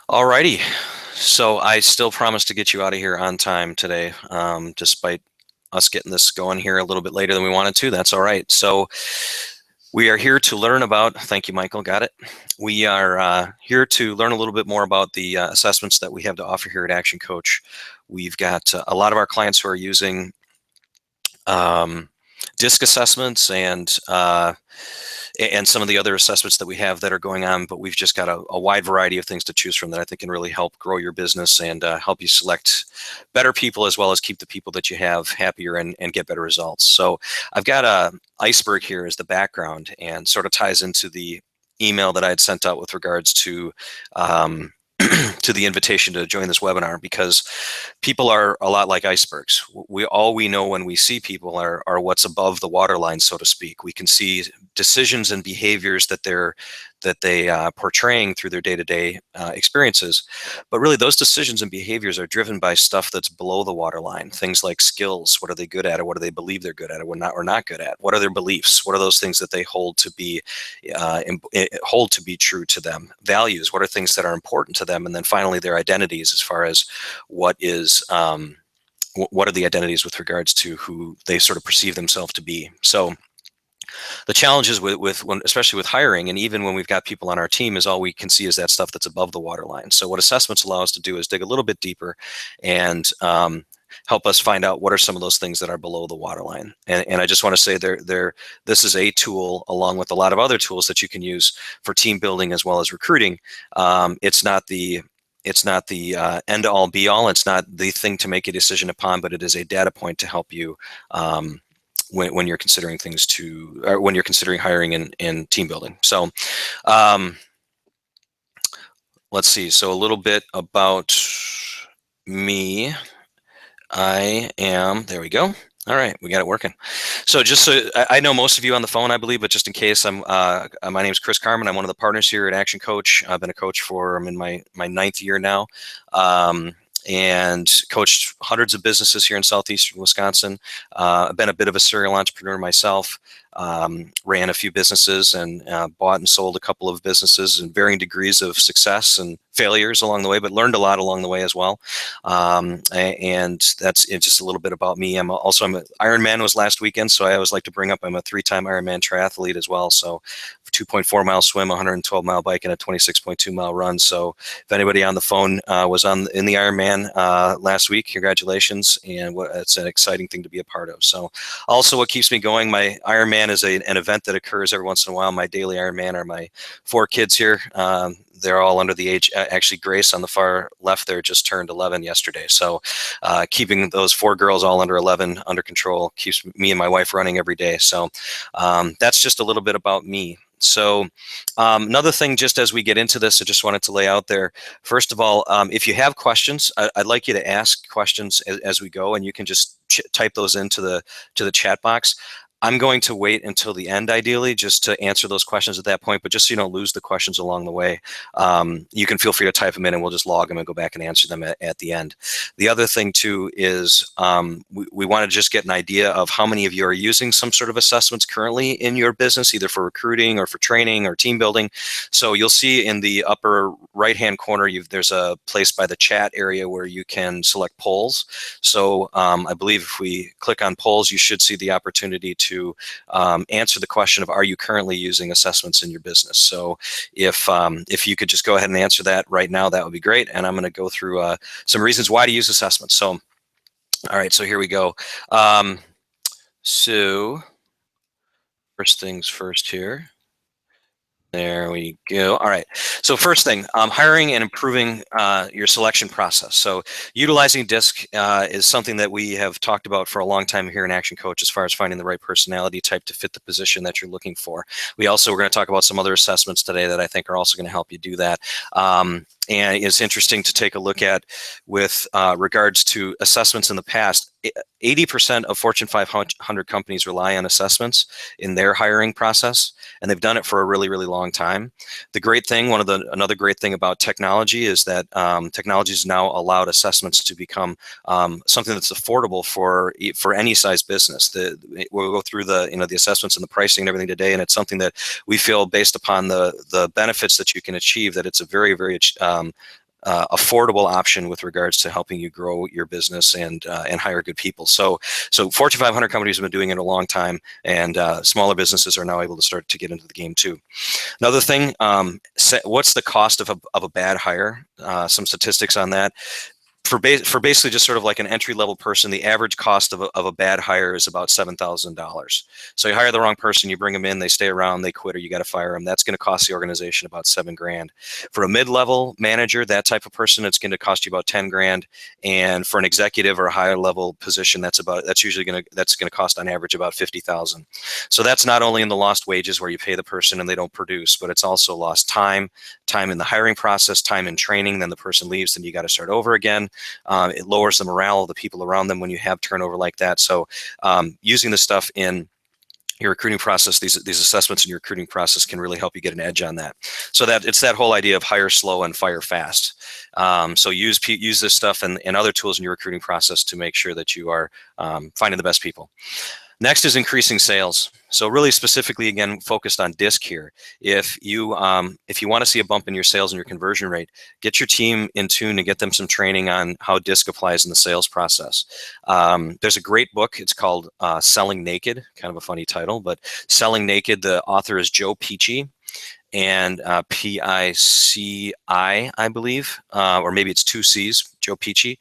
Alrighty, so I still promise to get you out of here on time today, despite us getting this going here a little bit later than we wanted to. That's all right. So we are here to learn about. Thank you, Michael. Got it. We are here to learn a little bit more about the assessments that we have to offer here at Action Coach. We've got a lot of our clients who are using um, DISC assessments and some of the other assessments that we have that are going on, but we've just got a wide variety of things to choose from that I think can really help grow your business and help you select better people as well as keep the people that you have happier and get better results. So I've got a iceberg here as the background and sort of ties into the email that I had sent out with regards to um, to the invitation to join this webinar, because people are a lot like icebergs. We know when we see people are what's above the waterline, so to speak. We can see decisions and behaviors that they portraying through their day-to-day experiences, but really those decisions and behaviors are driven by stuff that's below the waterline. Things like skills. What are they good at, or what do they believe they're good at, or not good at? What are their beliefs? What are those things that they hold to be true to them? Values. What are things that are important to them? And then finally, their identities, as far as what are the identities with regards to who they sort of perceive themselves to be. So the challenges especially with hiring, and even when we've got people on our team, is all we can see is that stuff that's above the waterline. So what assessments allow us to do is dig a little bit deeper and help us find out what are some of those things that are below the waterline. And I just want to say this is a tool along with a lot of other tools that you can use for team building as well as recruiting. It's not the end all be all. It's not the thing to make a decision upon, but it is a data point to help you when you're considering when you're considering hiring and team building. So um, let's see. So a little bit about me. There we go. All right, we got it working. So just so I know most of you on the phone, I believe, but just in case, my name is Chris Carmen. I'm one of the partners here at Action Coach. I've been a coach I'm in my ninth year now. And coached hundreds of businesses here in southeastern Wisconsin. I've been a bit of a serial entrepreneur myself. Ran a few businesses and bought and sold a couple of businesses in varying degrees of success and failures along the way, but learned a lot along the way as well. And that's just a little bit about me. I'm an Ironman was last weekend, so I always like to bring up I'm a 3-time Ironman triathlete as well. So 2.4-mile swim, 112-mile bike, and a 26.2-mile run. So if anybody on the phone was in the Ironman last week, congratulations, and it's an exciting thing to be a part of. So also what keeps me going, my Ironman is an event that occurs every once in a while. My daily Ironman are my 4 kids here. They're all under the age, actually Grace on the far left there just turned 11 yesterday. So keeping those 4 girls all under 11 under control keeps me and my wife running every day. So that's just a little bit about me. So another thing, just as we get into this, I just wanted to lay out there, first of all, if you have questions, I'd like you to ask questions as we go, and you can just type those into the chat box. I'm going to wait until the end, ideally, just to answer those questions at that point. But just so you don't lose the questions along the way, you can feel free to type them in, and we'll just log them and go back and answer them at the end. The other thing, too, is we want to just get an idea of how many of you are using some sort of assessments currently in your business, either for recruiting or for training or team building. So you'll see in the upper right-hand corner, there's a place by the chat area where you can select polls. So I believe if we click on polls, you should see the opportunity to answer the question of, are you currently using assessments in your business? So if you could just go ahead and answer that right now, that would be great. And I'm going to go through some reasons why to use assessments. So, all right, so here we go. So first things first here. There we go. All right. So first thing, hiring and improving your selection process. So utilizing DISC is something that we have talked about for a long time here in Action Coach, as far as finding the right personality type to fit the position that you're looking for. We're going to talk about some other assessments today that I think are also going to help you do that. And it's interesting to take a look at with regards to assessments in the past. 80% of Fortune 500 companies rely on assessments in their hiring process, and they've done it for a really, really long time. The great thing, another great thing about technology is that technology has now allowed assessments to become something that's affordable for any size business. We'll go through the assessments and the pricing and everything today, and it's something that we feel, based upon the benefits that you can achieve, that it's a very, very affordable option with regards to helping you grow your business and hire good people. So Fortune 500 companies have been doing it a long time, and smaller businesses are now able to start to get into the game too. Another thing, what's the cost of a bad hire? Some statistics on that. For basically just sort of like an entry-level person, the average cost of a bad hire is about $7,000. So you hire the wrong person, you bring them in, they stay around, they quit, or you got to fire them. That's going to cost the organization about $7,000. For a mid-level manager, that type of person, it's going to cost you about $10,000. And for an executive or a higher level position, that's usually going to cost on average about $50,000. So that's not only in the lost wages where you pay the person and they don't produce, but it's also lost time in the hiring process, time in training. Then the person leaves, and you got to start over again. It lowers the morale of the people around them when you have turnover like that. So using this stuff in your recruiting process, these assessments in your recruiting process can really help you get an edge on that. So that it's that whole idea of hire slow and fire fast. So use this stuff and other tools in your recruiting process to make sure that you are finding the best people. Next is increasing sales. So really specifically, again, focused on DISC here. If you want to see a bump in your sales and your conversion rate, get your team in tune and get them some training on how DISC applies in the sales process. There's a great book. It's called Selling Naked, kind of a funny title, but Selling Naked. The author is Joe Pici. And P-I-C-I, I believe, or maybe it's two C's, Joe Pici.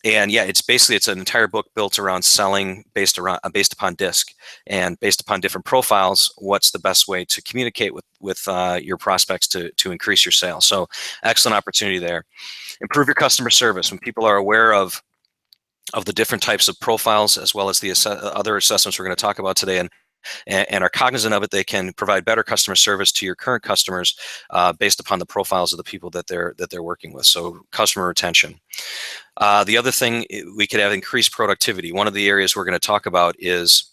And yeah, it's an entire book built around selling based upon DISC and based upon different profiles. What's the best way to communicate with your prospects to increase your sales? So excellent opportunity there. Improve your customer service. When people are aware of the different types of profiles, as well as the other assessments we're going to talk about today, and are cognizant of it, they can provide better customer service to your current customers based upon the profiles of the people that they're working with. So customer retention. The other thing, we could have increased productivity. One of the areas we're going to talk about is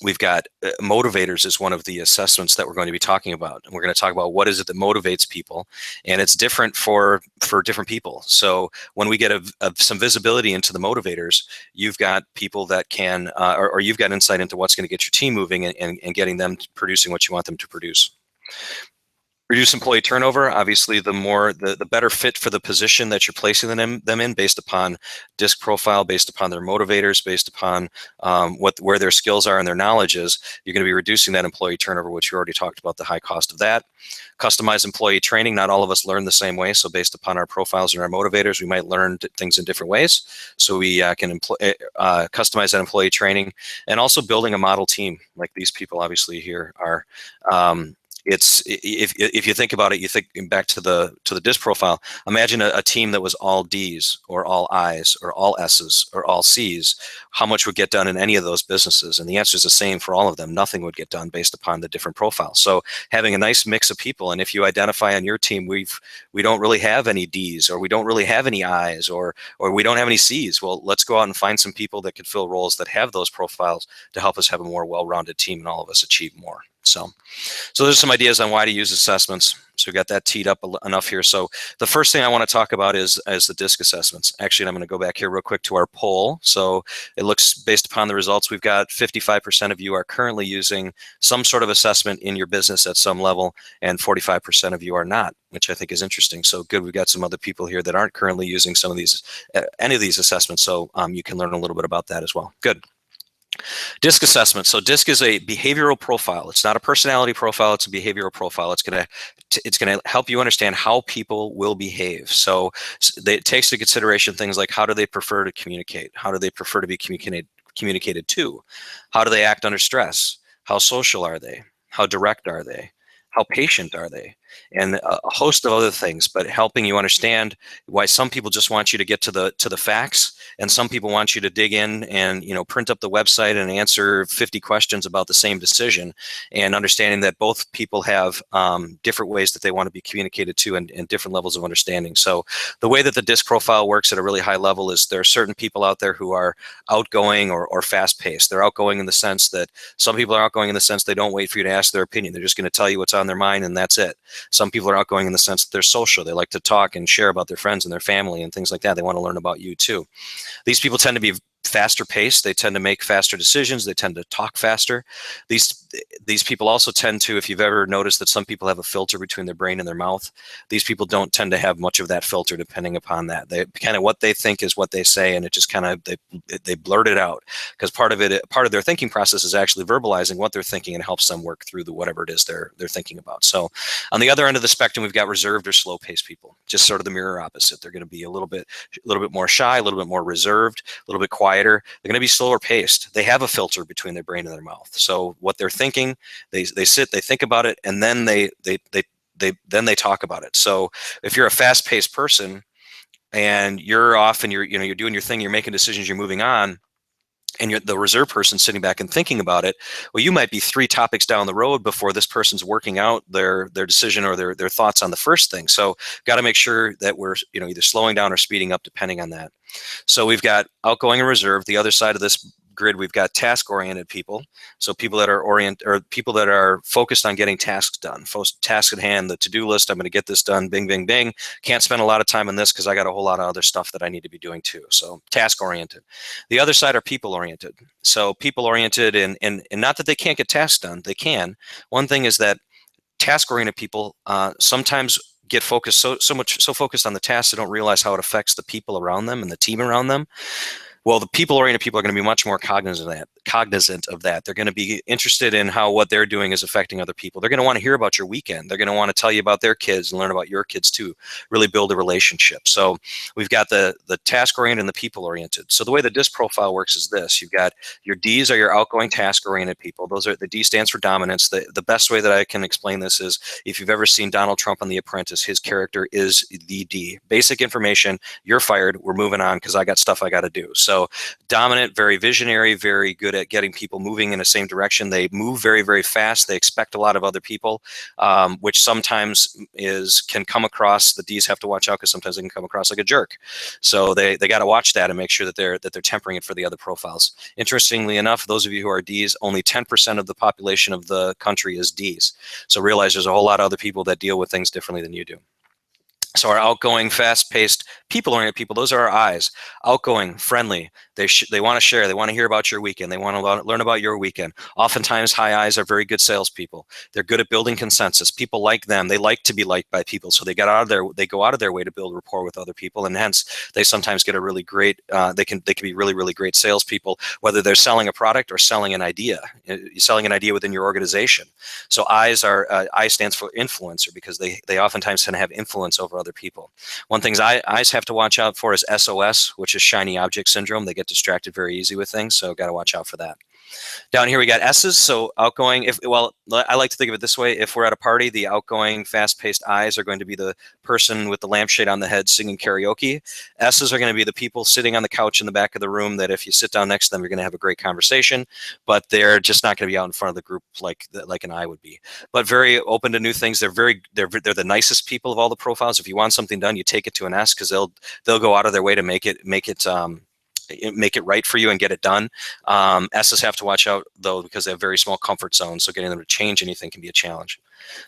we've got Motivators is one of the assessments that we're going to be talking about. And we're going to talk about what is it that motivates people, and it's different for different people. So when we get some visibility into the motivators, you've got people that can, or you've got insight into what's going to get your team moving and getting them producing what you want them to produce. Reduce employee turnover. Obviously, the better fit for the position that you're placing them in, based upon DISC profile, based upon their motivators, based upon where their skills are and their knowledge is. You're going to be reducing that employee turnover, which you already talked about, the high cost of that. Customize employee training. Not all of us learn the same way, so based upon our profiles and our motivators, we might learn things in different ways. So we can customize that employee training, and also building a model team like these people obviously here are. If you think about it, you think back to the DISC profile. Imagine a team that was all D's or all I's or all S's or all C's. How much would get done in any of those businesses? And the answer is the same for all of them. Nothing would get done based upon the different profiles. So having a nice mix of people, and if you identify on your team, we don't really have any D's, or we don't really have any I's, or we don't have any C's. Well, let's go out and find some people that could fill roles that have those profiles to help us have a more well-rounded team and all of us achieve more. So there's some ideas on why to use assessments. So we got that teed up enough here. So the first thing I want to talk about is the DISC assessments. Actually, I'm going to go back here real quick to our poll. So it looks, based upon the results, we've got 55% of you are currently using some sort of assessment in your business at some level, and 45% of you are not, which I think is interesting. So good, we've got some other people here that aren't currently using some of these, any of these assessments. So you can learn a little bit about that as well. Good. DISC assessment. So DISC is a behavioral profile. It's not a personality profile. It's a behavioral profile. It's going to help you understand how people will behave. So it takes into consideration things like, how do they prefer to communicate? How do they prefer to be communicated to? How do they act under stress? How social are they? How direct are they? How patient are they? And a host of other things, but helping you understand why some people just want you to get to the facts, and some people want you to dig in and print up the website and answer 50 questions about the same decision, and understanding that both people have different ways that they want to be communicated to, and different levels of understanding. So the way that the DISC profile works at a really high level is there are certain people out there who are outgoing or fast-paced. They're outgoing in the sense that some people are outgoing in the sense they don't wait for you to ask their opinion. They're just going to tell you what's on their mind, and that's it. Some people are outgoing in the sense that they're social. They like to talk and share about their friends and their family and things like that. They want to learn about you too. These people tend to be faster paced. They tend to make faster decisions. They tend to talk faster. these people also tend to, if you've ever noticed that some people have a filter between their brain and their mouth, these people don't tend to have much of that filter depending upon that. They kind of, what they think is what they say, and it just kind of, they blurt it out, because part of their thinking process is actually verbalizing what they're thinking, and helps them work through whatever it is they're thinking about. So on the other end of the spectrum, we've got reserved or slow paced people, just sort of the mirror opposite. They're going to be a little bit more shy, a little bit more reserved, a little bit quieter. They're going to be slower paced. They have a filter between their brain and their mouth. So what they're thinking, they sit, they think about it, and then they talk about it. So if you're a fast paced person and you're off and you're doing your thing, you're making decisions, you're moving on, and you're the reserve person sitting back and thinking about it, well, you might be 3 topics down the road before this person's working out their decision or their thoughts on the first thing. So got to make sure that we're either slowing down or speeding up depending on that. So we've got outgoing and reserved. The other side of this grid, we've got task-oriented people. So people that are focused on getting tasks done, task at hand, the to-do list. I'm going to get this done. Bing, bing, bing. Can't spend a lot of time on this because I got a whole lot of other stuff that I need to be doing too. So task-oriented. The other side are people-oriented. So people-oriented, and not that they can't get tasks done. They can. One thing is that task-oriented people sometimes get focused so focused on the task they don't realize how it affects the people around them and the team around them. Well, the people-oriented people are going to be much more cognizant of that. They're going to be interested in how what they're doing is affecting other people. They're going to want to hear about your weekend. They're going to want to tell you about their kids and learn about your kids too. Really build a relationship. So we've got the task-oriented and the people-oriented. So the way the DISC profile works is this. You've got your Ds are your outgoing task-oriented people. Those are, the D stands for dominance. The best way that I can explain this is if you've ever seen Donald Trump on The Apprentice, his character is the D. Basic information, you're fired, we're moving on because I got stuff I got to do. So dominant, very visionary, very good at getting people moving in the same direction. They move very, very fast. They expect a lot of other people, which sometimes can come across, the Ds have to watch out because sometimes they can come across like a jerk. So they got to watch that and make sure that they're tempering it for the other profiles. Interestingly enough, those of you who are Ds, only 10% of the population of the country is Ds. So realize there's a whole lot of other people that deal with things differently than you do. So our outgoing, fast-paced, people-oriented people, those are our Is. Outgoing, friendly. They want to share. They want to hear about your weekend. They want to learn about your weekend. Oftentimes, high Is are very good salespeople. They're good at building consensus. People like them. They like to be liked by people. So they go out of their way to build rapport with other people, and hence they sometimes get a really great. They can be really, really great salespeople, whether they're selling a product or selling an idea. You're selling an idea within your organization. So I stands for influencer, because they oftentimes tend to have influence over other people. One thing I's have to watch out for is SOS, which is shiny object syndrome. They get distracted very easy with things, so got to watch out for that. Down here we got S's, so outgoing. I like to think of it this way. If we're at a party, the outgoing, fast-paced I's are going to be the person with the lampshade on the head singing karaoke. S's are going to be the people sitting on the couch in the back of the room that if you sit down next to them, you're going to have a great conversation, but they're just not going to be out in front of the group like an I would be. But very open to new things. They're the nicest people of all the profiles. If you want something done, you take it to an S, because they'll go out of their way to make it right for you and get it done. S's have to watch out though, because they have very small comfort zones, so getting them to change anything can be a challenge.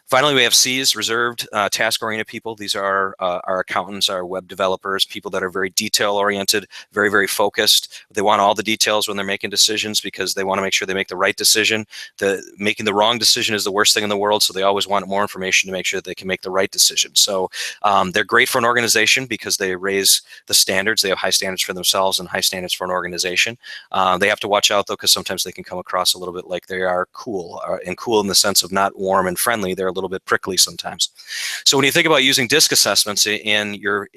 Finally, we have C's, reserved, task-oriented people. These are our accountants, our web developers, people that are very detail-oriented, very, very focused. They want all the details when they're making decisions because they want to make sure they make the right decision. Making the wrong decision is the worst thing in the world, so they always want more information to make sure that they can make the right decision. So they're great for an organization because they raise the standards. They have high standards for themselves and high standards for an organization. They have to watch out, though, because sometimes they can come across a little bit like they are cool, and cool in the sense of not warm and friendly. They're a little bit prickly sometimes. So when you think about using DISC assessments in your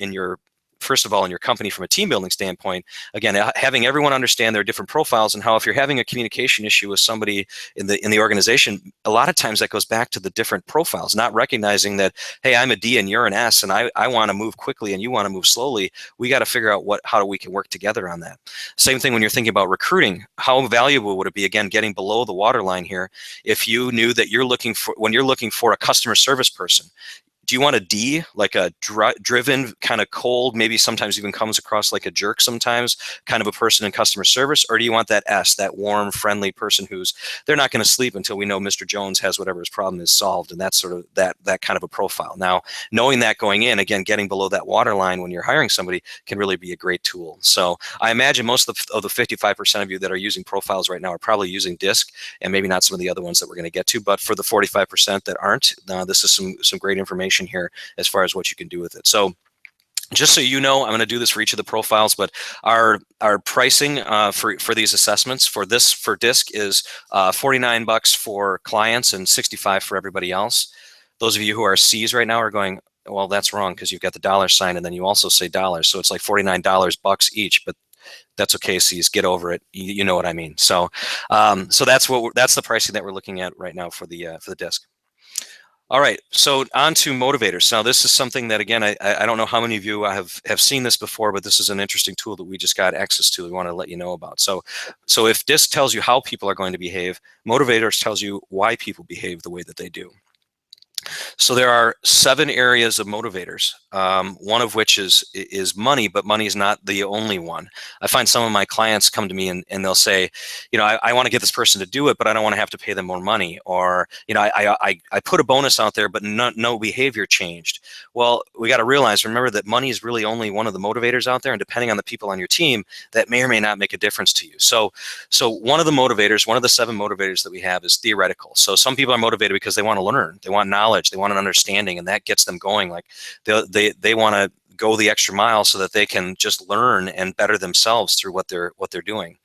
first of all, in your company from a team building standpoint, again, having everyone understand their different profiles, and how if you're having a communication issue with somebody in the organization, a lot of times that goes back to the different profiles, not recognizing that, hey, I'm a D and you're an S, and I want to move quickly and you want to move slowly. We got to figure out how we can work together on that. Same thing when you're thinking about recruiting. How valuable would it be, again, getting below the waterline here, if you knew that when you're looking for a customer service person, Do you want a D, like a driven, kind of cold, maybe sometimes even comes across like a jerk sometimes, kind of a person in customer service? Or do you want that S, that warm, friendly person who's, they're not going to sleep until we know Mr. Jones has whatever his problem is solved? And that's sort of that kind of a profile. Now, knowing that going in, again, getting below that waterline when you're hiring somebody can really be a great tool. So I imagine most of the 55% of you that are using profiles right now are probably using DISC, and maybe not some of the other ones that we're going to get to. But for the 45% that aren't, this is some great information here as far as what you can do with it. So just so you know, I'm going to do this for each of the profiles, but our pricing for these assessments for DISC is $49 for clients and $65 for everybody else. Those of you who are C's right now are going, well, that's wrong, because you've got the dollar sign and then you also say dollars, so it's like $49 bucks each. But that's okay, C's, get over it. You know what I mean. So so that's the pricing that we're looking at right now for the DISC. All right, so on to motivators. Now, this is something that, again, I don't know how many of you have seen this before, but this is an interesting tool that we just got access to. We want to let you know about. So if DISC tells you how people are going to behave, motivators tells you why people behave the way that they do. So there are 7 areas of motivators, one of which is money, but money is not the only one. I find some of my clients come to me and they'll say, you know, I want to get this person to do it, but I don't want to have to pay them more money. Or, you know, I put a bonus out there, but no behavior changed. Well, we got to remember that money is really only one of the motivators out there, and depending on the people on your team, that may or may not make a difference to you. So one of the motivators, one of the 7 motivators that we have is theoretical. So some people are motivated because they want to learn, they want knowledge, they want an understanding, and that gets them going. Like they want to go the extra mile so that they can just learn and better themselves through what they're doing.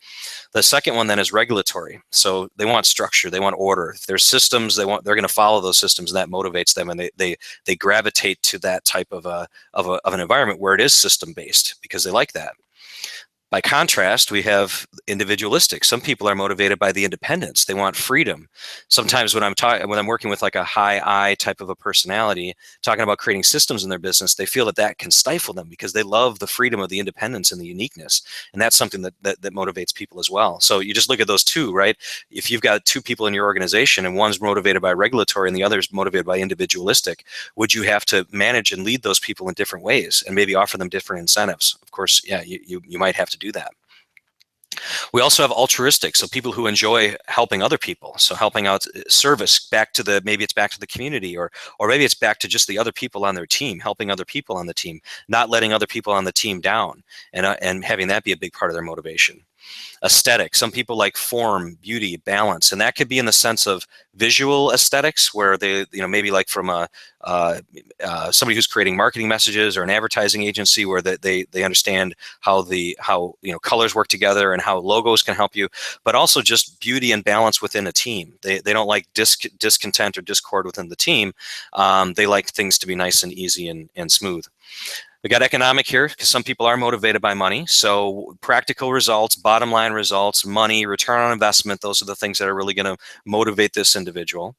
The second one then is regulatory. So they want structure, they want order. If there's systems, they're going to follow those systems, and that motivates them, and they gravitate to that type of an environment where it is system based because they like that. By contrast, we have individualistic. Some people are motivated by the independence. They want freedom. Sometimes when I'm working with like a high I type of a personality, talking about creating systems in their business, they feel that can stifle them because they love the freedom of the independence and the uniqueness. And that's something that motivates people as well. So you just look at those two, right? If you've got 2 people in your organization and one's motivated by regulatory and the other's motivated by individualistic, would you have to manage and lead those people in different ways and maybe offer them different incentives? Of course, yeah, you might have to do that. We also have altruistic, so people who enjoy helping other people. So helping out, service back to maybe it's back to the community, or maybe it's back to just the other people on their team, helping other people on the team, not letting other people on the team down, and having that be a big part of their motivation. Aesthetic, some people like form, beauty, balance, and that could be in the sense of visual aesthetics, where they, you know, maybe like from somebody who's creating marketing messages or an advertising agency, where they understand how you know, colors work together and how logos can help you, but also just beauty and balance within a team. They don't like discontent or discord within the team. They like things to be nice and easy and smooth. We got economic here because some people are motivated by money. So practical results, bottom line results, money, return on investment, those are the things that are really going to motivate this individual.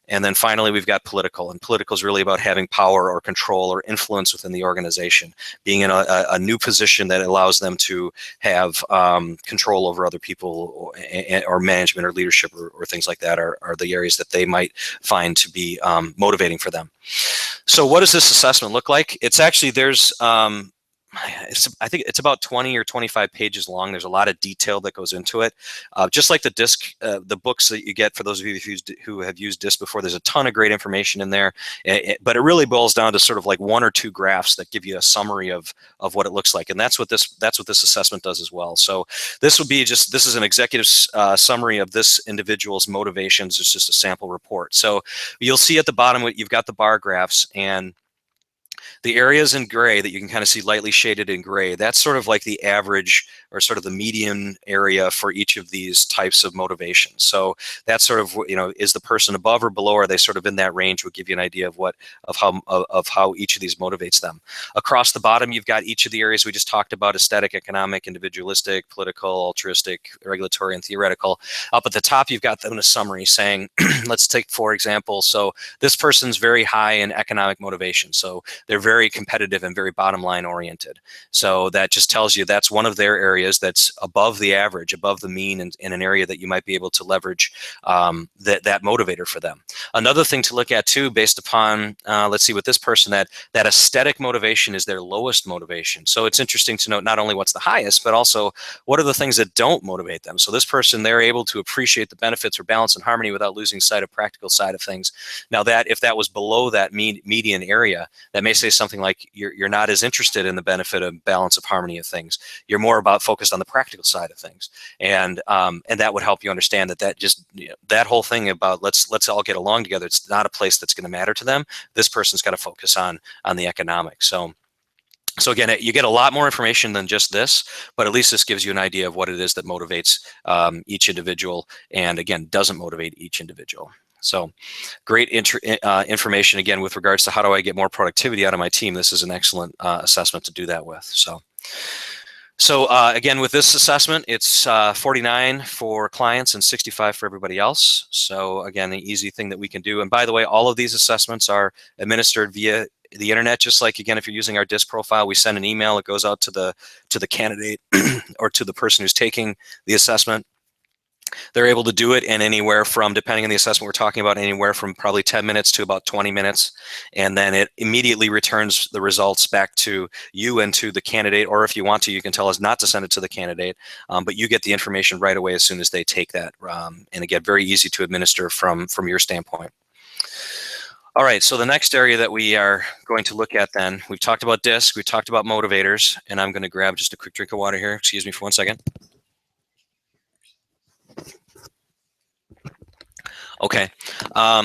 And then finally, we've got political, and political is really about having power or control or influence within the organization, being in a new position that allows them to have control over other people, or management or leadership or things like that are the areas that they might find to be motivating for them. So what does this assessment look like? It's actually, I think it's about 20 or 25 pages long. There's a lot of detail that goes into it. Just like the DISC, the books that you get for those of you who have used DISC before, there's a ton of great information in there. But it really boils down to sort of like 1 or 2 graphs that give you a summary of what it looks like. And that's what this assessment does as well. So this is an executive summary of this individual's motivations. It's just a sample report. So you'll see at the bottom, you've got the bar graphs, and the areas in gray that you can kind of see lightly shaded in gray, that's sort of like the average or sort of the median area for each of these types of motivations. So that's sort of, you know, is the person above or below? Are they sort of in that range? Would give you an idea of how each of these motivates them. Across the bottom, you've got each of the areas we just talked about: aesthetic, economic, individualistic, political, altruistic, regulatory, and theoretical. Up at the top, you've got them in a summary saying, let's take, for example, so this person's very high in economic motivation. So they're very very competitive and very bottom line oriented. So that just tells you that's one of their areas that's above the average, above the mean, in an area that you might be able to leverage that motivator for them. Another thing to look at too, based upon, let's see, with this person, that aesthetic motivation is their lowest motivation. So it's interesting to note not only what's the highest, but also what are the things that don't motivate them. So this person, they're able to appreciate the benefits or balance and harmony without losing sight of practical side of things. Now that, if that was below that median area, that may say something like you're not as interested in the benefit of balance of harmony of things. You're more about focused on the practical side of things. And that would help you understand that just, that whole thing about let's all get along together, it's not a place that's going to matter to them. This person's got to focus on the economics. So again, you get a lot more information than just this, but at least this gives you an idea of what it is that motivates each individual, and again, doesn't motivate each individual. So great information, again, with regards to how do I get more productivity out of my team. This is an excellent assessment to do that with. So again, with this assessment, it's 49 for clients and 65 for everybody else. So again, the easy thing that we can do. And by the way, all of these assessments are administered via the internet. Just like, again, if you're using our DISC profile, we send an email. It goes out to the candidate or to the person who's taking the assessment. They're able to do it in anywhere from, depending on the assessment we're talking about, anywhere from probably 10 minutes to about 20 minutes. And then it immediately returns the results back to you and to the candidate. Or if you want to, you can tell us not to send it to the candidate, but you get the information right away as soon as they take that. And again, very easy to administer from your standpoint. All right, so the next area that we are going to look at then, we've talked about DISC, we've talked about motivators, and I'm going to grab just a quick drink of water here. Excuse me for 1 second. Okay,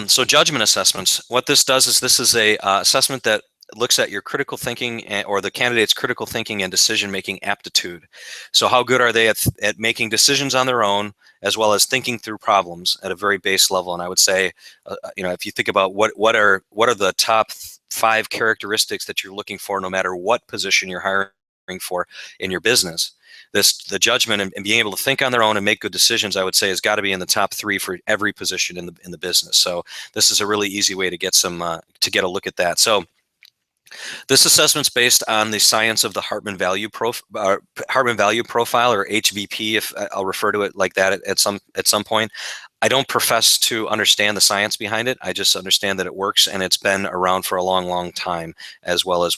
so judgment assessments. What this does is this is a assessment that looks at your critical thinking or the candidate's critical thinking and decision-making aptitude. So how good are they at making decisions on their own, as well as thinking through problems at a very base level? And I would say, if you think about what are the top 5 characteristics that you're looking for, no matter what position you're hiring for in your business, the judgment and being able to think on their own and make good decisions, I would say, has got to be in the top 3 for every position in the business. So this is a really easy way to get a look at that. So this assessment's based on the science of the Hartman Value Profile, or HVP, if I'll refer to it like that at some point. I don't profess to understand the science behind it. I just understand that it works, and it's been around for a long, long time, as well as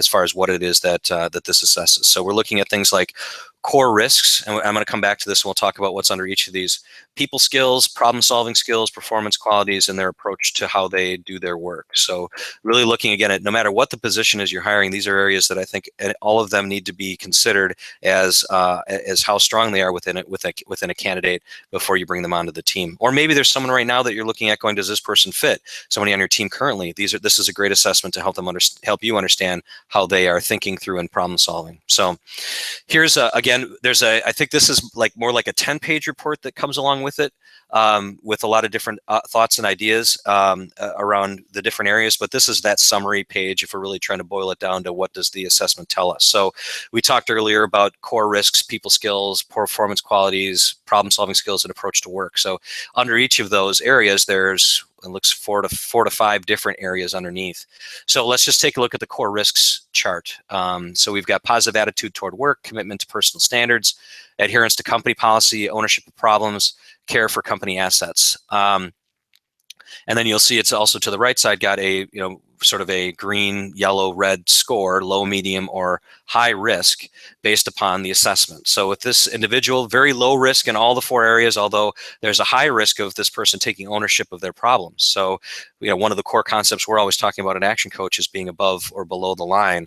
far as what it is that this assesses. So we're looking at things like core risks, and I'm going to come back to this, and we'll talk about what's under each of these. People skills, problem-solving skills, performance qualities, and their approach to how they do their work. So really looking, again, at no matter what the position is you're hiring, these are areas that I think all of them need to be considered as how strong they are within a candidate before you bring them onto the team. Or maybe there's someone right now that you're looking at going, does this person fit? Somebody on your team currently. This is a great assessment to help you understand how they are thinking through and problem solving. So here's again, I think this is more like a 10-page report that comes along with it, with a lot of different thoughts and ideas around the different areas. But this is that summary page if we're really trying to boil it down to what does the assessment tell us. So we talked earlier about core risks, people skills, performance qualities, problem solving skills, and approach to work. So under each of those areas, it looks 4 to 5 different areas underneath. So let's just take a look at the core risks chart. So we've got positive attitude toward work, commitment to personal standards, adherence to company policy, ownership of problems, care for company assets. And then you'll see it's also to the right side got a sort of a green, yellow, red score, low, medium, or high risk based upon the assessment. So with this individual, very low risk in all the 4 areas, although there's a high risk of this person taking ownership of their problems. So one of the core concepts we're always talking about in Action Coach is being above or below the line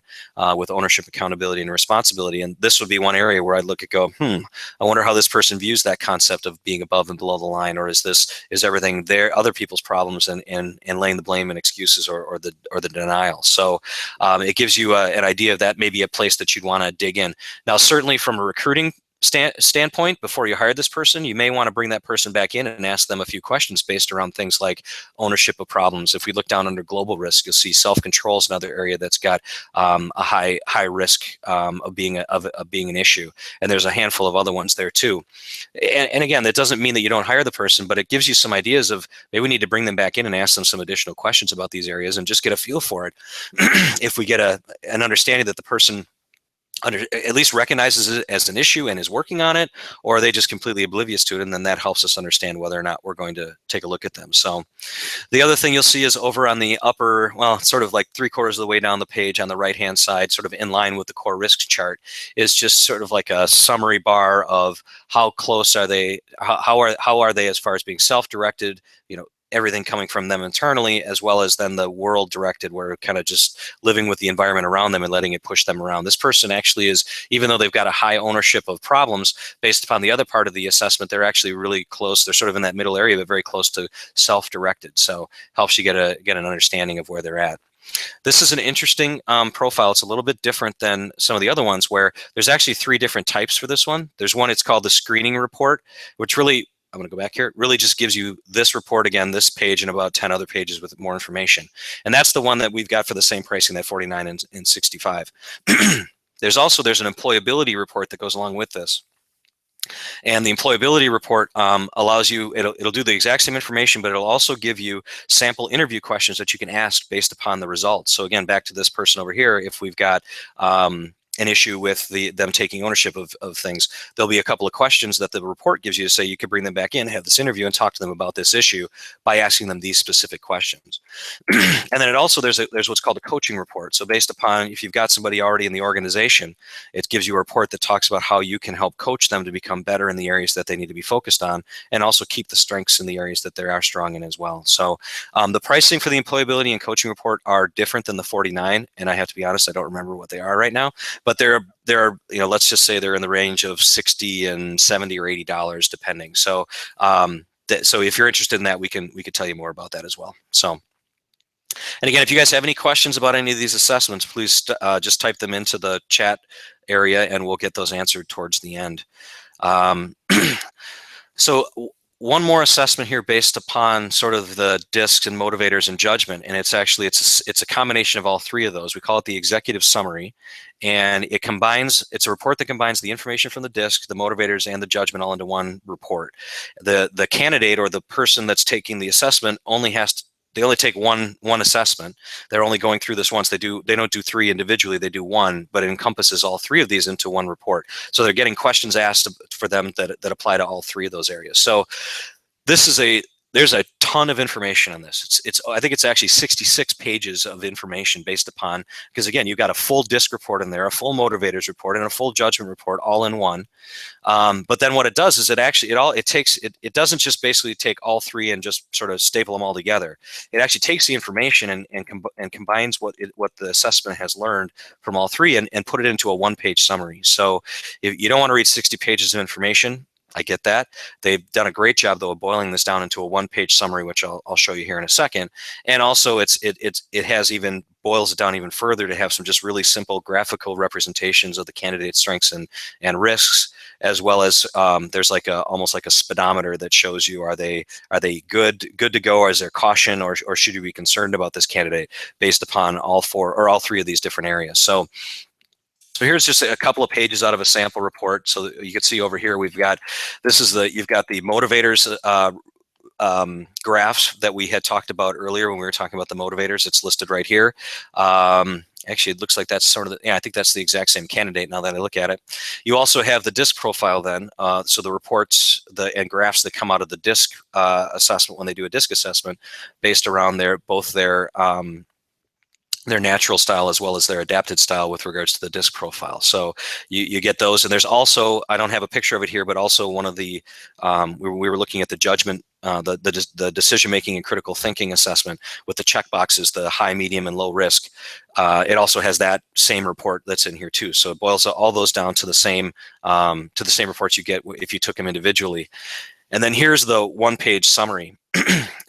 with ownership, accountability, and responsibility. And this would be one area where I'd look at I wonder how this person views that concept of being above and below the line, or is everything other people's problems and laying the blame and excuses or the denial. So it gives you an idea of that, maybe a place that you'd want to dig in. Now, certainly from a recruiting standpoint, before you hire this person, you may want to bring that person back in and ask them a few questions based around things like ownership of problems. If we look down under global risk, you'll see self-control is another area that's got a high risk of being an issue, and there's a handful of other ones there too. And again, that doesn't mean that you don't hire the person, but it gives you some ideas of maybe we need to bring them back in and ask them some additional questions about these areas and just get a feel for it. If we get an understanding that the person at least recognizes it as an issue and is working on it, or are they just completely oblivious to it, and then that helps us understand whether or not we're going to take a look at them. So the other thing you'll see is over on the upper, well, sort of like 3/4 of the way down the page on the right-hand side, sort of in line with the core risks chart, is just sort of like a summary bar of how close are they, how are they as far as being self-directed, everything coming from them internally, as well as then the world directed, where kind of just living with the environment around them and letting it push them around. This person actually is, even though they've got a high ownership of problems, based upon the other part of the assessment, they're actually really close. They're sort of in that middle area, but very close to self-directed. So helps you get an understanding of where they're at. This is an interesting profile. It's a little bit different than some of the other ones, where there's actually 3 different types for this one. There's one, it's called the screening report, which really, I'm going to go back here. It really just gives you this report again, this page, and about 10 other pages with more information. And that's the one that we've got for the same pricing, that $49 and $65. There's an employability report that goes along with this. And the employability report allows you, it'll do the exact same information, but it'll also give you sample interview questions that you can ask based upon the results. So again, back to this person over here, if we've got an issue with them taking ownership of things, there'll be a couple of questions that the report gives you to say you could bring them back in, have this interview, and talk to them about this issue by asking them these specific questions. And then it also, there's what's called a coaching report. So based upon, if you've got somebody already in the organization, it gives you a report that talks about how you can help coach them to become better in the areas that they need to be focused on, and also keep the strengths in the areas that they are strong in as well. So the pricing for the employability and coaching report are different than the 49, and I have to be honest, I don't remember what they are right now. But there are, let's just say they're in the range of $60 and $70 or $80 depending. So so if you're interested in that, we could tell you more about that as well. So, and again, if you guys have any questions about any of these assessments, please just type them into the chat area and we'll get those answered towards the end. So one more assessment here based upon sort of the discs and motivators and judgment, and it's a combination of all 3 of those. We call it the executive summary, and it's a report that combines the information from the disc, the motivators, and the judgment all into one report. The candidate or the person that's taking the assessment they only take one assessment. They're only going through this once. They don't do 3 individually, they do one, but it encompasses all 3 of these into one report. So they're getting questions asked for them that apply to all 3 of those areas. So there's a ton of information on this. I think it's actually 66 pages of information based upon, because again, you've got a full disc report in there, a full motivators report, and a full judgment report all in one. But then what it does is it doesn't just basically take all 3 and just sort of staple them all together. It actually takes the information and combines what the assessment has learned from all 3 and put it into a one-page summary. So if you don't want to read 60 pages of information, I get that. They've done a great job though of boiling this down into a one-page summary, which I'll show you here in a second. And also it boils it down even further to have some just really simple graphical representations of the candidate's strengths and risks, as well as there's almost like a speedometer that shows you, are they good to go, or is there caution, or should you be concerned about this candidate based upon all 3 of these different areas. So here's just a couple of pages out of a sample report. So you can see over here, you've got the motivators graphs that we had talked about earlier when we were talking about the motivators. It's listed right here. Actually, it looks like that's sort of I think that's the exact same candidate now that I look at it. You also have the disc profile then. So the reports and graphs that come out of the disc assessment when they do a disc assessment, based around both their natural style as well as their adapted style with regards to the disc profile. So you get those, and there's also, I don't have a picture of it here, but also one of the, we were looking at the judgment, the decision-making and critical thinking assessment with the check boxes, the high, medium, and low risk. It also has that same report that's in here too. So it boils all those down to the same reports you get if you took them individually. And then here's the one-page summary.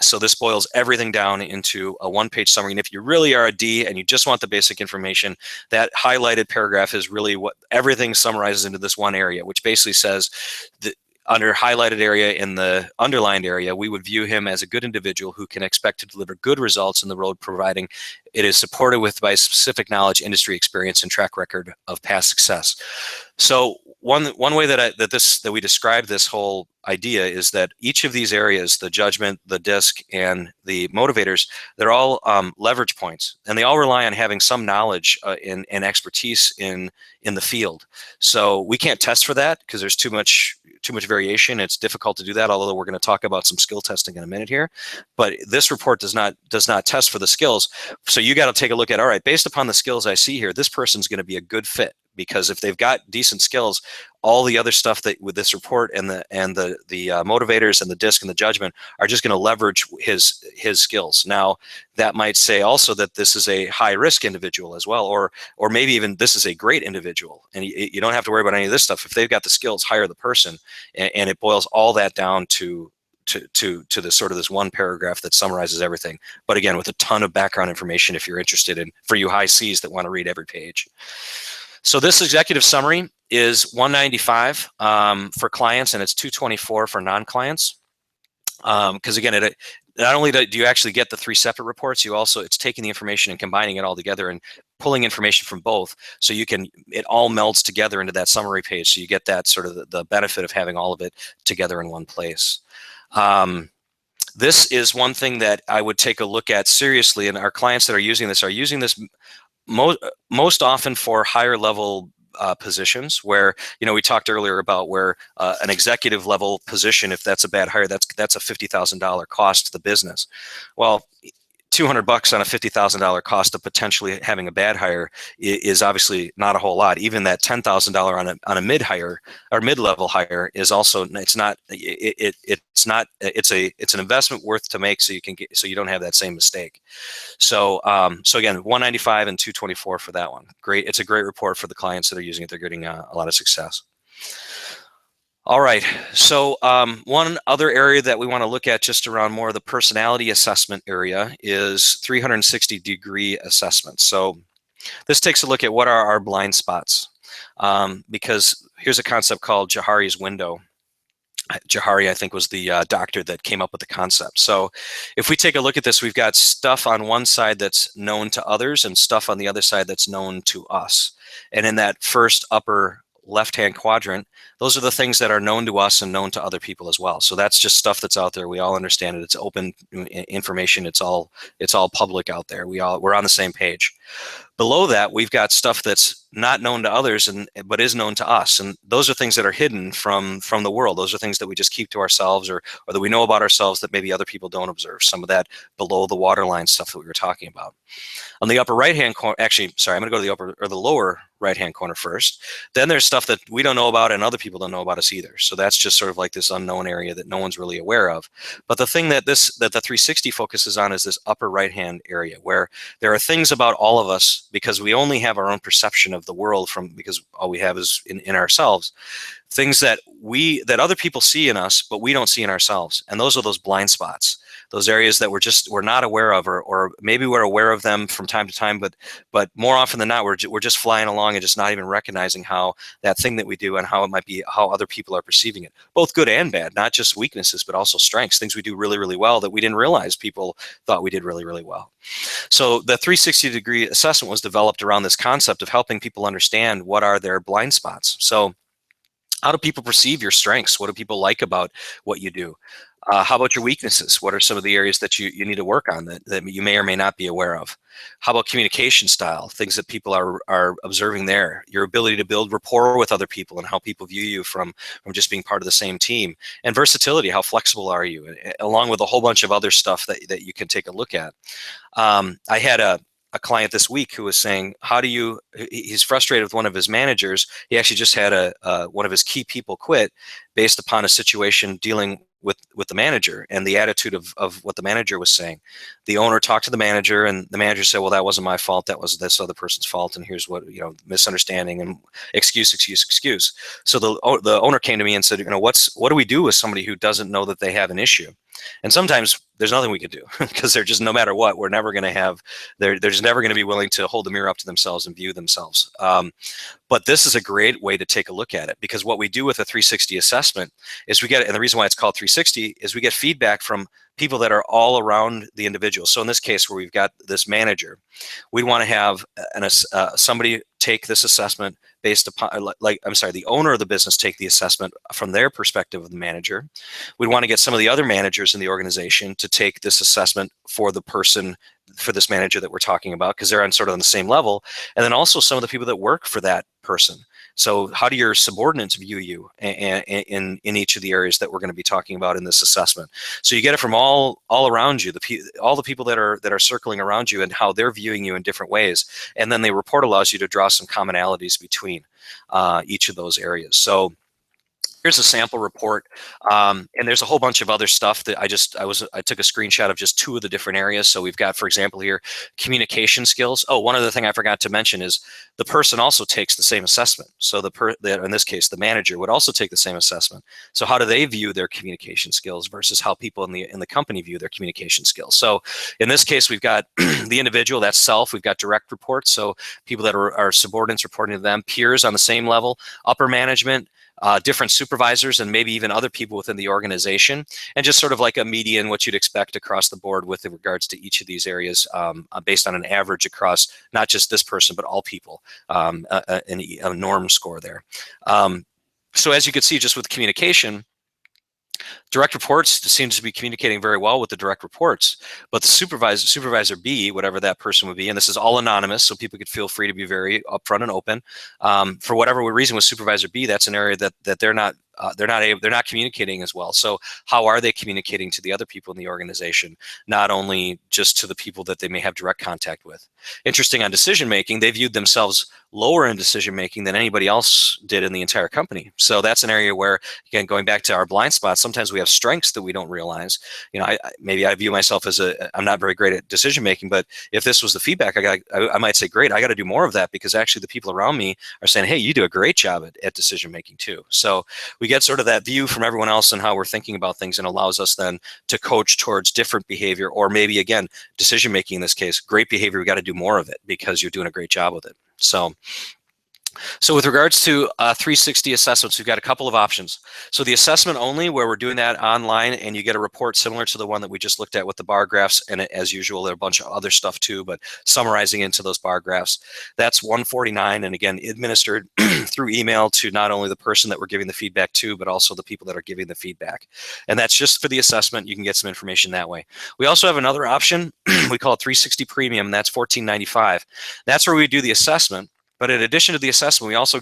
So this boils everything down into a one-page summary. And if you really are a D and you just want the basic information, that highlighted paragraph is really what everything summarizes into this one area, which basically says that under highlighted area in the underlined area, we would view him as a good individual who can expect to deliver good results in the role, providing it is supported with by specific knowledge, industry experience, and track record of past success. So one way that we describe this whole idea is that each of these areas, the judgment, the disc, and the motivators, they're all leverage points, and they all rely on having some knowledge and expertise in the field. So we can't test for that because there's too much variation. It's difficult to do that, although we're going to talk about some skill testing in a minute here. But this report does not test for the skills. So you got to take a look at, all right, based upon the skills I see here, this person's going to be a good fit, because if they've got decent skills, all the other stuff that with this report and the motivators and the disc and the judgment are just going to leverage his skills. Now, that might say also that this is a high risk individual as well, or maybe even this is a great individual, and you don't have to worry about any of this stuff. If they've got the skills, hire the person, and it boils all that down to this sort of this one paragraph that summarizes everything. But again, with a ton of background information if you're interested in, for you high Cs that want to read every page. So this executive summary is 195 for clients, and it's 224 for non-clients. Because again, it not only do you actually get the 3 separate reports, it's taking the information and combining it all together and pulling information from both, so it all melds together into that summary page. So you get that sort of the benefit of having all of it together in one place. This is one thing that I would take a look at seriously, and our clients that are using this most often for higher level positions, where we talked earlier about where an executive level position, if that's a bad hire, that's a $50,000 cost to the business. Well, $200 on a $50,000 cost of potentially having a bad hire is obviously not a whole lot. Even that $10,000 on a mid hire or mid-level hire is also, it's an investment worth to make, so you don't have that same mistake. So again, 195 and 224 for that one. Great. It's a great report for the clients that are using it. They're getting a lot of success. All right, so one other area that we want to look at just around more of the personality assessment area is 360-degree assessments. So this takes a look at what are our blind spots, because here's a concept called Johari's window. Johari, I think, was the doctor that came up with the concept. So if we take a look at this, we've got stuff on one side that's known to others and stuff on the other side that's known to us. And in that first upper left-hand quadrant, those are the things that are known to us and known to other people as well. So that's just stuff that's out there. We all understand it. It's open information. It's all public out there. We're on the same page. Below that, we've got stuff that's not known to others but is known to us, and those are things that are hidden from the world. Those are things that we just keep to ourselves, or that we know about ourselves that maybe other people don't observe. Some of that below the waterline stuff that we were talking about. On the upper right-hand corner, actually, sorry, I'm going to go to the lower right-hand corner first. Then there's stuff that we don't know about and other people don't know about us either. So that's just sort of like this unknown area that no one's really aware of. But the thing that the 360 focuses on is this upper right-hand area, where there are things about all of us, because we only have our own perception of the world because all we have is in ourselves, things that other people see in us, but we don't see in ourselves. And those are those blind spots, those areas that we're not aware of, or maybe we're aware of them from time to time, but more often than not, we're just flying along and just not even recognizing how that thing that we do and how it might be, how other people are perceiving it, both good and bad, not just weaknesses, but also strengths, things we do really, really well that we didn't realize people thought we did really, really well. So the 360-degree assessment was developed around this concept of helping people understand what are their blind spots. So how do people perceive your strengths? What do people like about what you do? How about your weaknesses? What are some of the areas that you need to work on that you may or may not be aware of? How about communication style? Things that people are observing there. Your ability to build rapport with other people and how people view you from just being part of the same team. And versatility, how flexible are you? Along with a whole bunch of other stuff that you can take a look at. I had a client this week who was saying, he's frustrated with one of his managers. He actually just had one of his key people quit based upon a situation dealing with the manager and the attitude of what the manager was saying. The owner talked to the manager, and the manager said, well, that wasn't my fault, that was this other person's fault, and here's what, misunderstanding and excuse. So the owner came to me and said, what do we do with somebody who doesn't know that they have an issue? And sometimes there's nothing we can do because they're just, no matter what, we're never going to have, they're just never going to be willing to hold the mirror up to themselves and view themselves. But this is a great way to take a look at it, because what we do with a 360 assessment is we get, and the reason why it's called 360 is we get feedback from people that are all around the individual. So in this case, where we've got this manager, we want to have somebody take this assessment based upon, the owner of the business take the assessment from their perspective of the manager. We'd want to get some of the other managers in the organization to take this assessment for this manager that we're talking about, because they're on sort of on the same level. And then also some of the people that work for that person. So how do your subordinates view you in each of the areas that we're going to be talking about in this assessment? So you get it from all around you, all the people that are circling around you and how they're viewing you in different ways. And then the report allows you to draw some commonalities between each of those areas. So here's a sample report, and there's a whole bunch of other stuff that I took a screenshot of just 2 of the different areas. So we've got, for example, here, communication skills. Oh, one other thing I forgot to mention is the person also takes the same assessment. So in this case, the manager would also take the same assessment. So how do they view their communication skills versus how people in the company view their communication skills? So in this case, we've got the individual, that's self. We've got direct reports, so people that are subordinates reporting to them, peers on the same level, upper management, different supervisors, and maybe even other people within the organization, and just sort of like a median, what you'd expect across the board with regards to each of these areas, based on an average across not just this person, but all people, a norm score there. So as you can see, just with communication, direct reports seems to be communicating very well with the direct reports, but the supervisor B, whatever that person would be, and this is all anonymous, so people could feel free to be very upfront and open. For whatever reason with supervisor B, that's an area that they're not communicating as well. So how are they communicating to the other people in the organization, not only just to the people that they may have direct contact with? Interesting, on decision making, they viewed themselves lower in decision making than anybody else did in the entire company. So that's an area where, again, going back to our blind spots, sometimes we have strengths that we don't realize. Maybe I view myself as I'm not very great at decision making, but if this was the feedback, I might say, great, I got to do more of that, because actually the people around me are saying, hey, you do a great job at decision making too. So we get sort of that view from everyone else and how we're thinking about things, and allows us then to coach towards different behavior, or maybe, again, decision making in this case, great behavior, we got to do more of it because you're doing a great job with it. So with regards to 360 assessments, we've got a couple of options. So the assessment only, where we're doing that online and you get a report similar to the one that we just looked at with the bar graphs, and as usual, there are a bunch of other stuff too, but summarizing into those bar graphs, that's $149, and again, administered through email to not only the person that we're giving the feedback to, but also the people that are giving the feedback. And that's just for the assessment. You can get some information that way. We also have another option. We call it 360 Premium, and that's $14.95. That's where we do the assessment. But in addition to the assessment, we also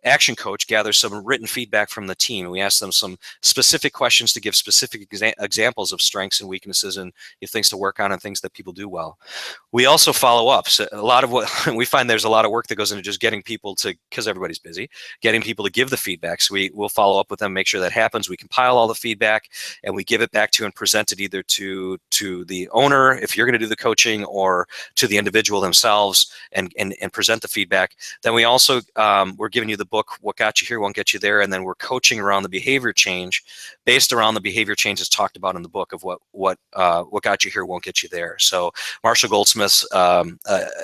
Action Coach gathers some written feedback from the team. We ask them some specific questions to give specific examples of strengths and weaknesses and things to work on and things that people do well. We also follow up. So a lot of what we find, there's a lot of work that goes into just getting people to, because everybody's busy, getting people to give the feedback. So we'll follow up with them, make sure that happens. We compile all the feedback and we give it back to and present it either to the owner, if you're going to do the coaching, or to the individual themselves, and present the feedback. Then we also, we're giving you the book, What Got You Here Won't Get You There, and then we're coaching around the behavior change based around the behavior changes talked about in the book of what got you here won't get you there. So Marshall Goldsmith's an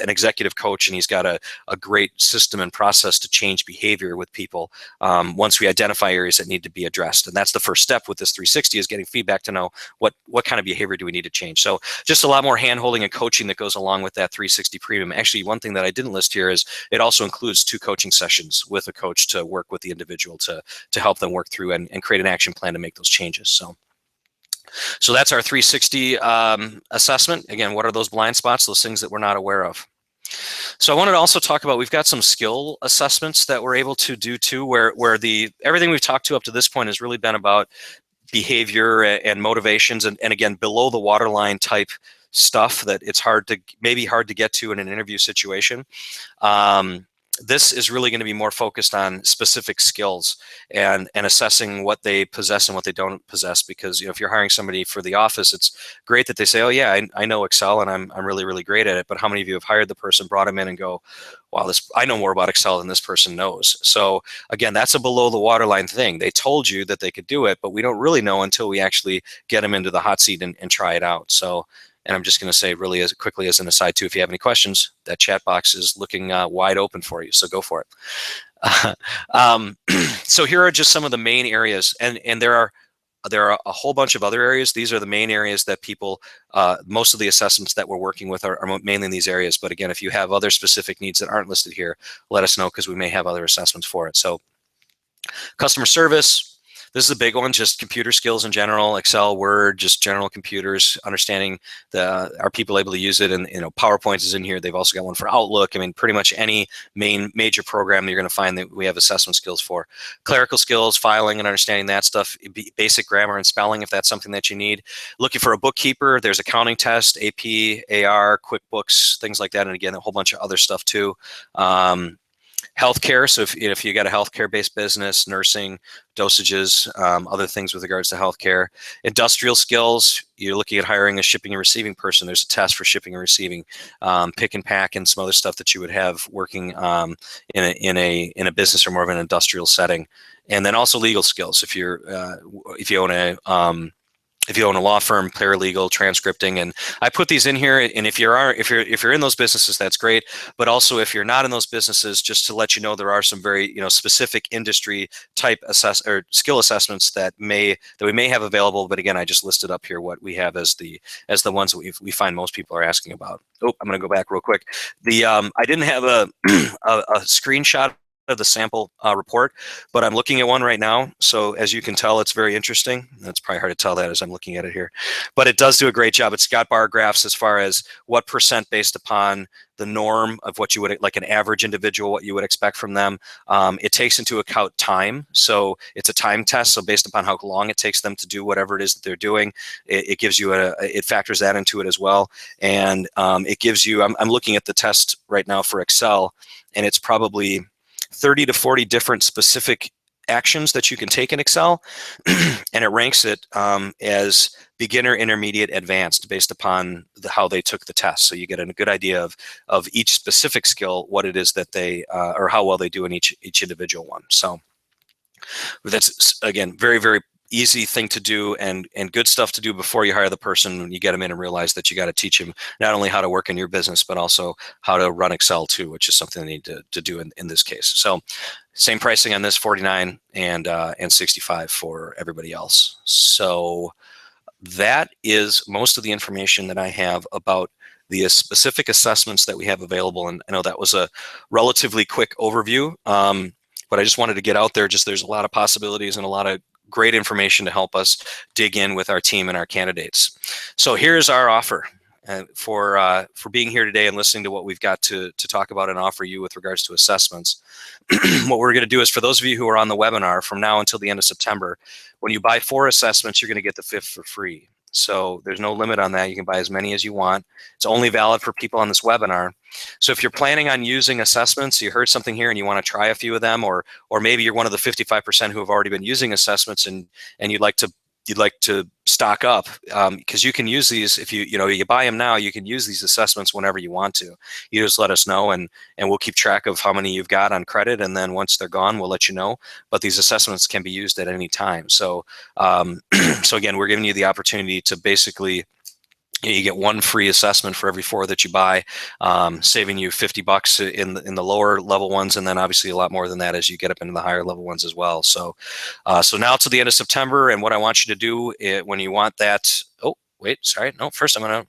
executive coach, and he's got a great system and process to change behavior with people once we identify areas that need to be addressed. And that's the first step with this 360, is getting feedback to know what kind of behavior do we need to change. So just a lot more hand-holding and coaching that goes along with that 360 Premium. Actually, one thing that I didn't list here is it also includes 2 coaching sessions with a coach to work with the individual to help them work through and create an action plan to make those changes. So that's our 360 assessment. Again, what are those blind spots, those things that we're not aware of? So I wanted to also talk about, we've got some skill assessments that we're able to do too, where everything we've talked to up to this point has really been about behavior and motivations, and again, below the waterline type stuff that it's maybe hard to get to in an interview situation. this is really going to be more focused on specific skills and assessing what they possess and what they don't possess. Because if you're hiring somebody for the office, it's great that they say, oh yeah, I know Excel and I'm really, really great at it. But how many of you have hired the person, brought them in and go, wow, I know more about Excel than this person knows. So again, that's a below the waterline thing. They told you that they could do it, but we don't really know until we actually get them into the hot seat and try it out. So, and I'm just going to say really as quickly as an aside too, if you have any questions, that chat box is looking wide open for you. So go for it. So here are just some of the main areas, and there are a whole bunch of other areas. These are the main areas that people, most of the assessments that we're working with are mainly in these areas. But again, if you have other specific needs that aren't listed here, let us know, because we may have other assessments for it. So customer service, this is a big one, just computer skills in general, Excel, Word, just general computers, understanding are people able to use it? And PowerPoint is in here. They've also got one for Outlook. I mean, pretty much any major program that you're going to find that we have assessment skills for. Clerical skills, filing and understanding that stuff, basic grammar and spelling if that's something that you need. Looking for a bookkeeper, there's accounting test, AP, AR, QuickBooks, things like that. And again, a whole bunch of other stuff too. Healthcare, so if you got a healthcare-based business, nursing, dosages, other things with regards to healthcare. Industrial skills, you're looking at hiring a shipping and receiving person. There's a test for shipping and receiving, pick and pack, and some other stuff that you would have working in a business or more of an industrial setting. And then also legal skills. If you own a law firm, paralegal, transcripting, and I put these in here. And if you're in those businesses, that's great. But also, if you're not in those businesses, just to let you know, there are some very specific industry type skill assessments that we may have available. But again, I just listed up here what we have as the ones that we find most people are asking about. Oh, I'm going to go back real quick. I didn't have a screenshot of the sample report, but I'm looking at one right now. So as you can tell, it's very interesting. It's probably hard to tell that as I'm looking at it here, but it does do a great job. It's got bar graphs as far as what percent based upon the norm of what you would, like an average individual, what you would expect from them. It takes into account time. So it's a time test. So based upon how long it takes them to do whatever it is that they're doing, it gives you it factors that into it as well. And it gives you, I'm looking at the test right now for Excel, and it's probably 30 to 40 different specific actions that you can take in Excel, and it ranks it as beginner, intermediate, advanced based upon how they took the test. So you get a good idea of each specific skill, what it is that they or how well they do in each individual one. So that's, again, very, very easy thing to do and good stuff to do before you hire the person. When you get them in and realize that you got to teach them not only how to work in your business, but also how to run Excel too, which is something they need to do in this case. So same pricing on this, $49 and $65 for everybody else. So that is most of the information that I have about the specific assessments that we have available. And I know that was a relatively quick overview, but I just wanted to get out there. Just there's a lot of possibilities and a lot of great information to help us dig in with our team and our candidates. So here's our offer for being here today and listening to what we've got to talk about and offer you with regards to assessments. What we're going to do is, for those of you who are on the webinar from now until the end of September, when you buy 4 assessments, you're going to get the 5th for free. So there's no limit on that. You can buy as many as you want. It's only valid for people on this webinar. So if you're planning on using assessments, you heard something here and you want to try a few of them, or maybe you're one of the 55% who have already been using assessments and you'd like to stock up, because you can use these if you buy them now. You can use these assessments whenever you want to. You just let us know, and we'll keep track of how many you've got on credit, and then once they're gone, we'll let you know. But these assessments can be used at any time. So so again, we're giving you the opportunity to basically, you get 1 free assessment for every 4 that you buy, saving you $50 in the lower level ones, and then obviously a lot more than that as you get up into the higher level ones as well. So, so now to the end of September, and what I want you to do when you want that. Oh, wait, sorry, no. First, I'm going to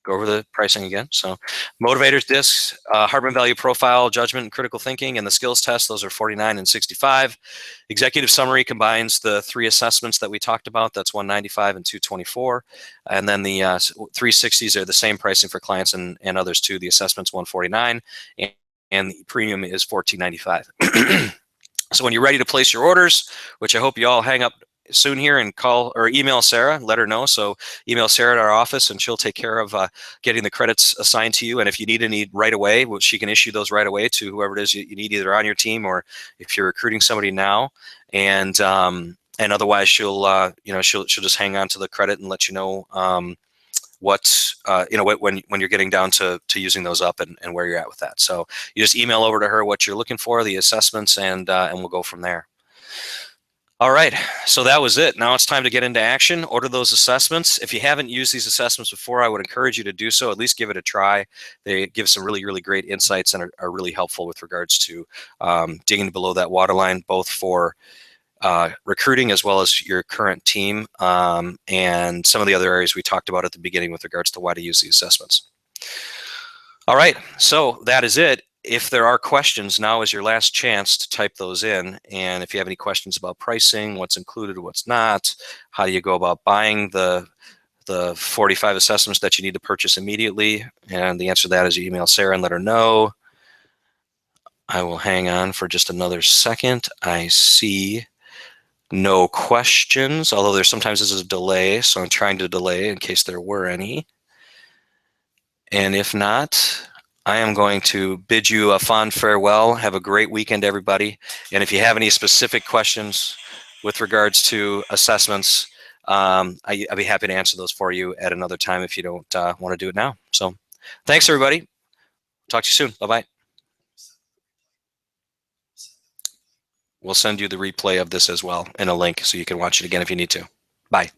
go over the pricing again. So Motivators discs, Hartman Value Profile, Judgment and Critical Thinking, and the Skills Test, those are $49 and $65. Executive Summary combines the 3 assessments that we talked about. That's $195 and $224. And then the 360s are the same pricing for clients and others too. The assessment's $149 and the premium is $14.95. So when you're ready to place your orders, which I hope you all hang up soon here and call or email Sarah, let her know. So email Sarah at our office and she'll take care of getting the credits assigned to you. And if you need any right away, well, she can issue those right away to whoever it is you need, either on your team or if you're recruiting somebody now. And otherwise she'll she'll just hang on to the credit and let you know when you're getting down to using those up and where you're at with that. So you just email over to her what you're looking for, the assessments, and we'll go from there. All right, so that was it. Now it's time to get into action. Order those assessments. If you haven't used these assessments before, I would encourage you to do so. At least give it a try. They give some really, really great insights and are really helpful with regards to digging below that waterline, both for recruiting as well as your current team and some of the other areas we talked about at the beginning with regards to why to use the assessments. All right, so that is it. If there are questions, now is your last chance to type those in. And if you have any questions about pricing, what's included, what's not, how do you go about buying the 45 assessments that you need to purchase immediately? And the answer to that is you email Sarah and let her know. I will hang on for just another second. I see no questions, although there's sometimes a delay, so I'm trying to delay in case there were any. And if not, I am going to bid you a fond farewell. Have a great weekend, everybody. And if you have any specific questions with regards to assessments, I'd be happy to answer those for you at another time if you don't want to do it now. So thanks, everybody. Talk to you soon. Bye-bye. We'll send you the replay of this as well and a link so you can watch it again if you need to. Bye.